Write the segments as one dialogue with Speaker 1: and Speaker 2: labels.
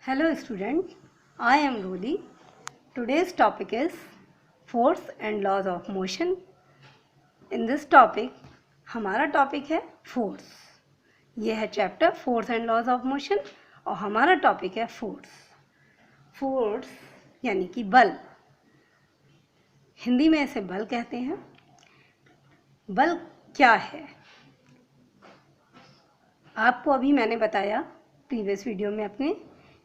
Speaker 1: Hello student, I am Roli. Today's topic is force and laws of motion. In this topic, हमारा topic है force. ये है chapter force and laws of motion और हमारा topic है force. Force यानी कि बल. हिंदी में इसे बल कहते हैं. बल क्या है? आपको अभी मैंने बताया प्रीवियस वीडियो में अपने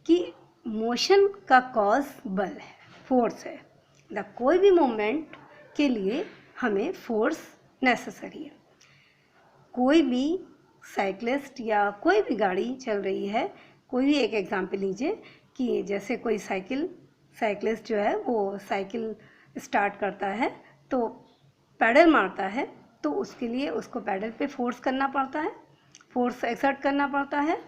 Speaker 1: कि मोशन का कॉज बल है, फोर्स है. कोई भी मूवमेंट के लिए हमें फोर्स नेसेसरी है. कोई भी साइकिलिस्ट या कोई भी गाड़ी चल रही है, कोई भी एक एग्जांपल लीजिए कि जैसे कोई साइकिलिस्ट जो है वो साइकिल स्टार्ट करता है तो पैडल मारता है, तो उसके लिए उसको पैडल पे फोर्स करना पड़ता है, फोर्स एक्सर्ट करना पड़ता है.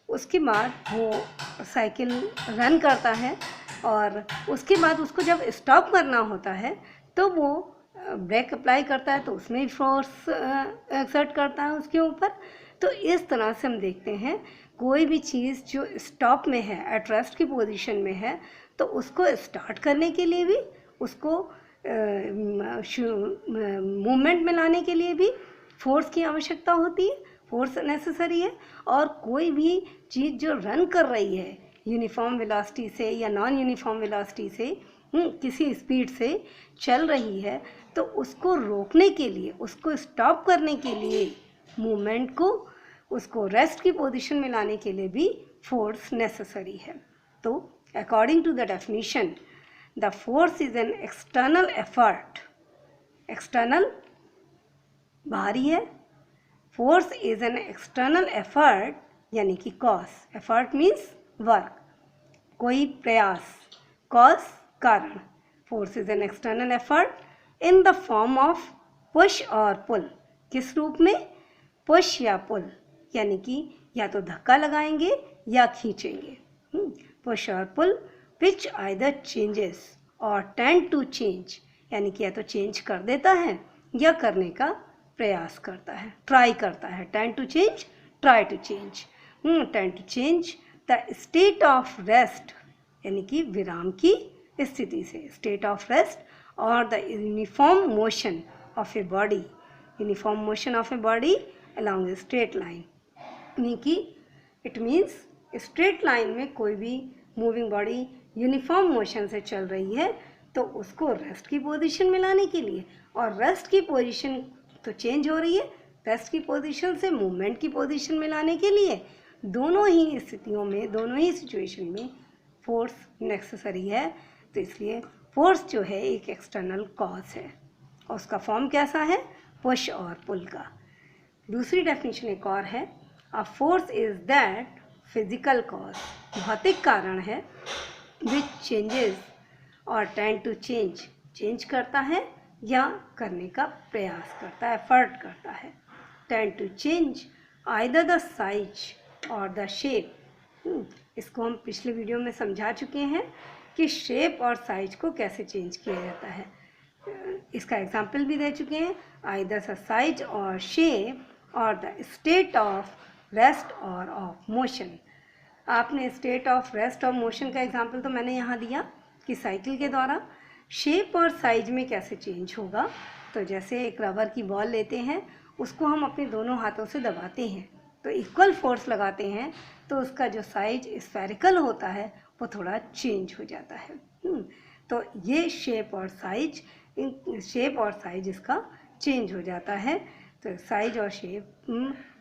Speaker 1: उसके बाद वो साइकिल रन करता है और उसके बाद उसको जब स्टॉप करना होता है तो वो ब्रेक अप्लाई करता है, तो उसमें भी फोर्स एक्सर्ट करता है उसके ऊपर. तो इस तरह से हम देखते हैं कोई भी चीज़ जो स्टॉप में है, एट रेस्ट की पोजीशन में है, तो उसको स्टार्ट करने के लिए भी, उसको मूवमेंट में लाने के लिए भी फोर्स की आवश्यकता होती है, फोर्स नेसेसरी है. और कोई भी चीज़ जो रन कर रही है यूनिफॉर्म वेलोसिटी से या नॉन यूनिफॉर्म वेलोसिटी से, किसी स्पीड से चल रही है, तो उसको रोकने के लिए, उसको स्टॉप करने के लिए, मूवमेंट को उसको रेस्ट की पोजीशन में लाने के लिए भी फोर्स नेसेसरी है. तो according to the definition, the force is an external effort. External बाहरी है. Force is an external effort यानी कि कॉज. एफर्ट मीन्स वर्क, कोई प्रयास. कॉज कारण. Force is an external effort in the form of push और पुल. किस रूप में? पुश या पुल, यानी कि या तो धक्का लगाएंगे या खींचेंगे. पुश और पुल विच आइदर चेंजेस और टेंड टू चेंज, यानी कि या तो चेंज कर देता है या करने का प्रयास करता है, ट्राई करता है. Tend to change, try to change. Tend to change the state of rest, यानी कि विराम की स्थिति से, स्टेट ऑफ रेस्ट, और the uniform motion of a body. Uniform motion of a body along a straight line, यानी कि it means straight line में कोई भी मूविंग बॉडी यूनिफॉर्म मोशन से चल रही है तो उसको रेस्ट की पोजीशन में लाने के लिए, और रेस्ट की पोजीशन तो चेंज हो रही है, रेस्ट की पोजीशन से मूवमेंट की पोजीशन में लाने के लिए, दोनों ही स्थितियों में, दोनों ही सिचुएशन में फोर्स नेसेसरी है. तो इसलिए फोर्स जो है एक एक्सटर्नल कॉज है और उसका फॉर्म कैसा है? पुश और पुल का. दूसरी डेफिनेशन एक और है, a force is that physical cause. भौतिक कारण है विच चेंजेस और टेंड टू चेंज, चेंज करता है या करने का प्रयास करता है, एफर्ट करता है. Tend to change either the size or the shape. इसको हम पिछले वीडियो में समझा चुके हैं कि शेप और साइज को कैसे चेंज किया जाता है. इसका एग्जाम्पल भी दे चुके हैं. आइदर द साइज और शेप और द स्टेट ऑफ रेस्ट और ऑफ मोशन. आपने स्टेट ऑफ रेस्ट और मोशन का एग्जाम्पल तो मैंने यहाँ दिया कि साइकिल के द्वारा. शेप और साइज में कैसे चेंज होगा? तो जैसे एक रबर की बॉल लेते हैं, उसको हम अपने दोनों हाथों से दबाते हैं तो इक्वल फोर्स लगाते हैं, तो उसका जो साइज स्फेरिकल होता है वो थोड़ा चेंज हो जाता है. तो ये शेप और साइज इसका चेंज हो जाता है. तो साइज और शेप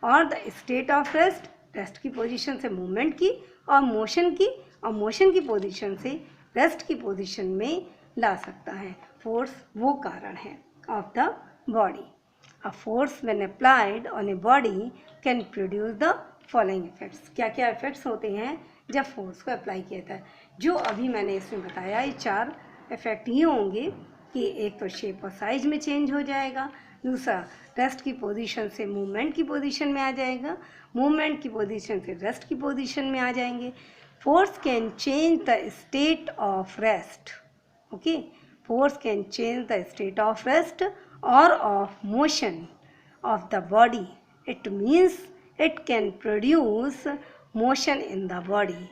Speaker 1: और the state of rest, rest की पोजीशन से मूवमेंट की, और मोशन की पोजीशन से रेस्ट की पोजीशन में ला सकता है. फोर्स वो कारण है of the body. A force when applied on a body can produce the following effects. क्या क्या इफेक्ट्स होते हैं जब फोर्स को अप्लाई किया जाता है? जो अभी मैंने इसमें बताया, ये 4 इफेक्ट ये होंगे कि एक तो शेप और साइज में चेंज हो जाएगा, दूसरा रेस्ट की पोजीशन से मूवमेंट की पोजीशन में आ जाएगा, मूवमेंट की पोजीशन से रेस्ट की पोजीशन में आ जाएंगे. Force can change the state of rest. Okay, force can change the state of rest और of motion of the body. It means it can produce motion in the body.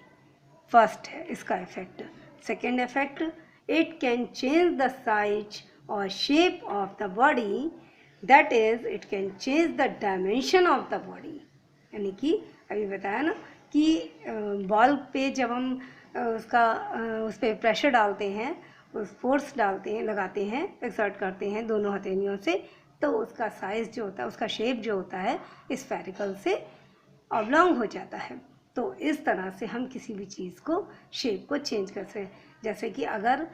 Speaker 1: First है इसका effect. Second effect, it can change the size और shape of the body, that is it can change the dimension of the body. यानी कि अभी बताया ना कि ball पे जब हम उस पर प्रेशर डालते हैं, उस फोर्स डालते हैं, लगाते हैं, एक्सर्ट करते हैं दोनों हथेलियों से, तो उसका साइज़ जो होता है, उसका शेप जो होता है स्फेरिकल से ऑब्लॉन्ग हो जाता है। तो इस तरह से हम किसी भी चीज़ को, शेप को चेंज कर सकते हैं। जैसे कि अगर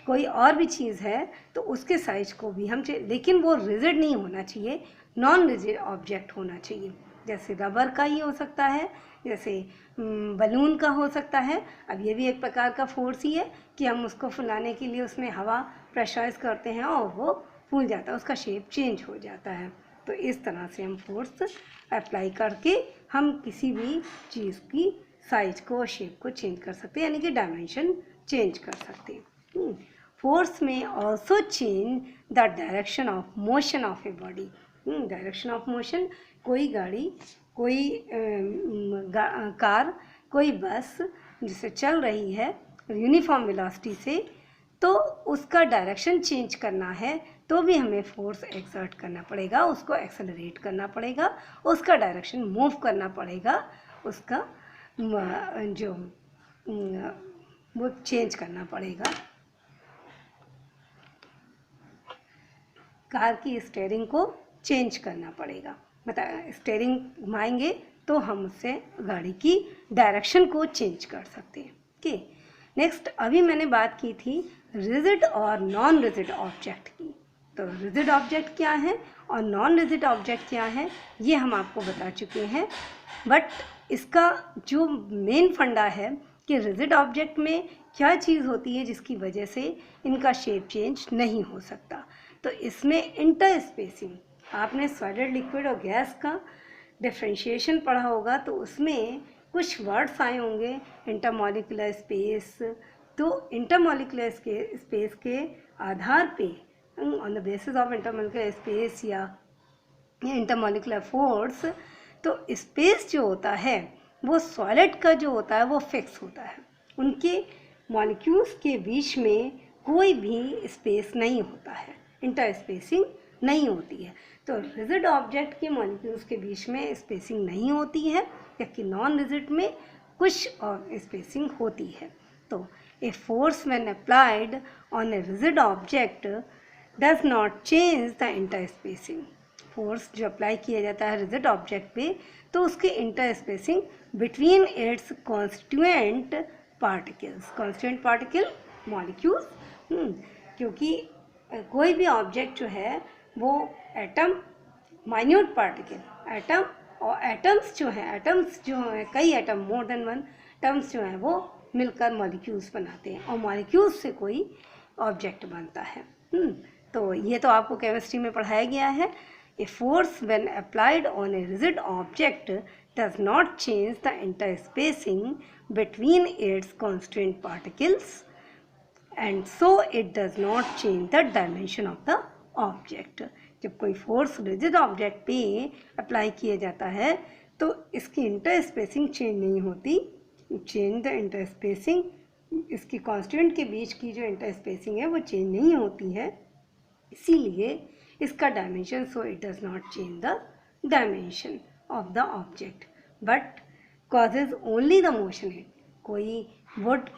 Speaker 1: कोई और भी चीज़ है तो उसके साइज को भी हम लेकिन वो रिजिड नहीं होना चाहिए, नॉन रिजिड ऑब्जेक्ट होना चाहिए। जैसे रबर का ही हो सकता है, जैसे बलून का हो सकता है। अब ये भी एक प्रकार का फोर्स ही है कि हम उसको फुलाने के लिए उसमें हवा प्रेशराइज करते हैं और वो फूल जाता है, उसका शेप चेंज हो जाता है। तो इस तरह से हम फोर्स अप्लाई करके हम किसी भी चीज़ की साइज को और शेप को चेंज कर सकते हैं, यानी कि डायमेंशन चेंज कर सकते हैं। फोर्स में also change the direction of motion of a body. Direction of motion, कोई गाड़ी, कोई कार, कोई बस जिसे चल रही है यूनिफॉर्म वेलोसिटी से, तो उसका डायरेक्शन चेंज करना है तो भी हमें फोर्स एक्सर्ट करना पड़ेगा, उसको एक्सेलरेट करना पड़ेगा, उसका डायरेक्शन मूव करना पड़ेगा, उसका जो वो चेंज करना पड़ेगा। कार की स्टीयरिंग को चेंज करना पड़ेगा, स्टीयरिंग घुमाएंगे तो हम उससे गाड़ी की डायरेक्शन को चेंज कर सकते हैं। ओके, नेक्स्ट, अभी मैंने बात की थी रिजिड और नॉन रिजिड ऑब्जेक्ट की। तो रिजिड ऑब्जेक्ट क्या है और नॉन रिजिड ऑब्जेक्ट क्या है ये हम आपको बता चुके हैं। बट इसका जो मेन फंडा है कि रिजिड ऑब्जेक्ट में क्या चीज़ होती है जिसकी वजह से इनका शेप चेंज नहीं हो सकता। तो इसमें इंटर स्पेसिंग, आपने सॉलिड, लिक्विड और गैस का डिफ्रेंशिएशन पढ़ा होगा, तो उसमें कुछ वर्ड्स आए होंगे, इंटरमॉलिक्यूलर स्पेस। तो इंटरमॉलिक्यूलर स्पेस के आधार पे, on the basis of intermolecular space या इंटरमॉलिक्यूलर फोर्स, तो स्पेस जो होता है वो सॉलिड का जो होता है वो फिक्स होता है, उनके मॉलिक्यूल्स के बीच में कोई भी स्पेस नहीं होता है, इंटर स्पेसिंग नहीं होती है। तो रिजिड ऑब्जेक्ट के मॉलिक्यूल्स के बीच में स्पेसिंग नहीं होती है, जबकि नॉन रिजिड में कुछ और स्पेसिंग होती है। तो ए force when applied on a rigid object does not change the inter spacing. Force जो अप्लाई किया जाता है रिजिड ऑब्जेक्ट पे, तो उसके inter spacing between its constituent particles, constituent particle molecules, क्योंकि कोई भी ऑब्जेक्ट जो है वो एटम, माइन्यूट पार्टिकल, एटम और एटम्स जो हैं कई atom, more than one terms जो हैं वो मिलकर मॉलिक्यूल्स बनाते हैं और मॉलिक्यूल्स से कोई ऑब्जेक्ट बनता है। तो ये तो आपको केमिस्ट्री में पढ़ाया गया है। A force when applied on a rigid object does not change the interspacing between its constant particles and so it does not change the dimension of the object. जब कोई फोर्स रिजिड ऑब्जेक्ट पे apply किया जाता है तो इसकी इंटरस्पेसिंग change नहीं होती, चेंज द इंटरस्पेसिंग, इसकी कांस्टेंट के बीच की जो इंटरस्पेसिंग है वो चेंज नहीं होती है, इसीलिए इसका dimension, so it does not change the dimension of the object but causes only the motion. It, कोई वुड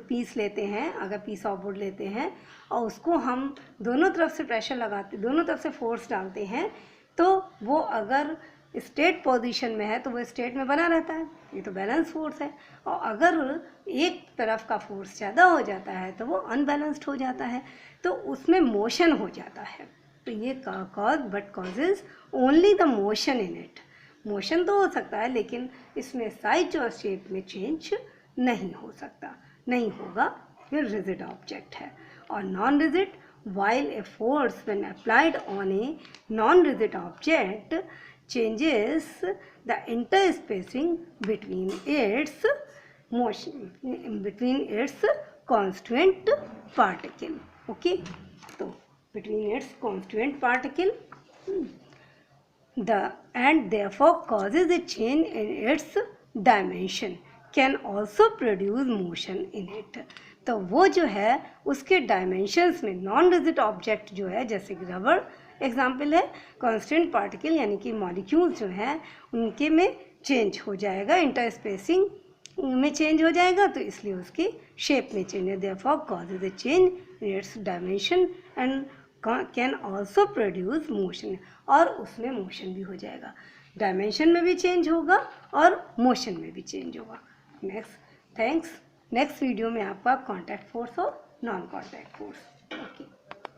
Speaker 1: पीस लेते हैं, अगर पीस ऑफ वुड लेते हैं और उसको हम दोनों तरफ से प्रेशर लगाते, दोनों तरफ से फोर्स डालते हैं, तो वो अगर स्टेट पोजीशन में है तो वो स्टेट में बना रहता है, ये तो बैलेंस फोर्स है। और अगर एक तरफ का फोर्स ज़्यादा हो जाता है तो वो अनबैलेंस्ड हो जाता है, तो उसमें मोशन हो जाता है। तो ये cause but causes only the motion in it. Motion तो हो सकता है लेकिन इसमें साइज और शेप में चेंज नहीं हो सकता, नहीं होगा, ये रिजिड ऑब्जेक्ट है। और non rigid, while a force when applied on a non-rigid object changes the interspacing between its motion, between its constituent particle. Okay, so between its constituent particle, and therefore causes a change in its dimension. Can also produce motion in it. तो वो जो है उसके dimensions में non rigid object जो है, जैसे कि रबड़ एग्जाम्पल है, कांस्टेंट पार्टिकल यानी कि मॉलिक्यूल जो हैं उनके में चेंज हो जाएगा, इंटरस्पेसिंग में चेंज हो जाएगा, तो इसलिए उसकी शेप में चेंज है। Therefore causes a change in its dimension and can also produce motion, और उसमें मोशन भी हो जाएगा, डायमेंशन में भी चेंज होगा और मोशन में भी चेंज होगा। नेक्स्ट वीडियो में आपका कॉन्टैक्ट फोर्स और नॉन कॉन्टैक्ट फोर्स।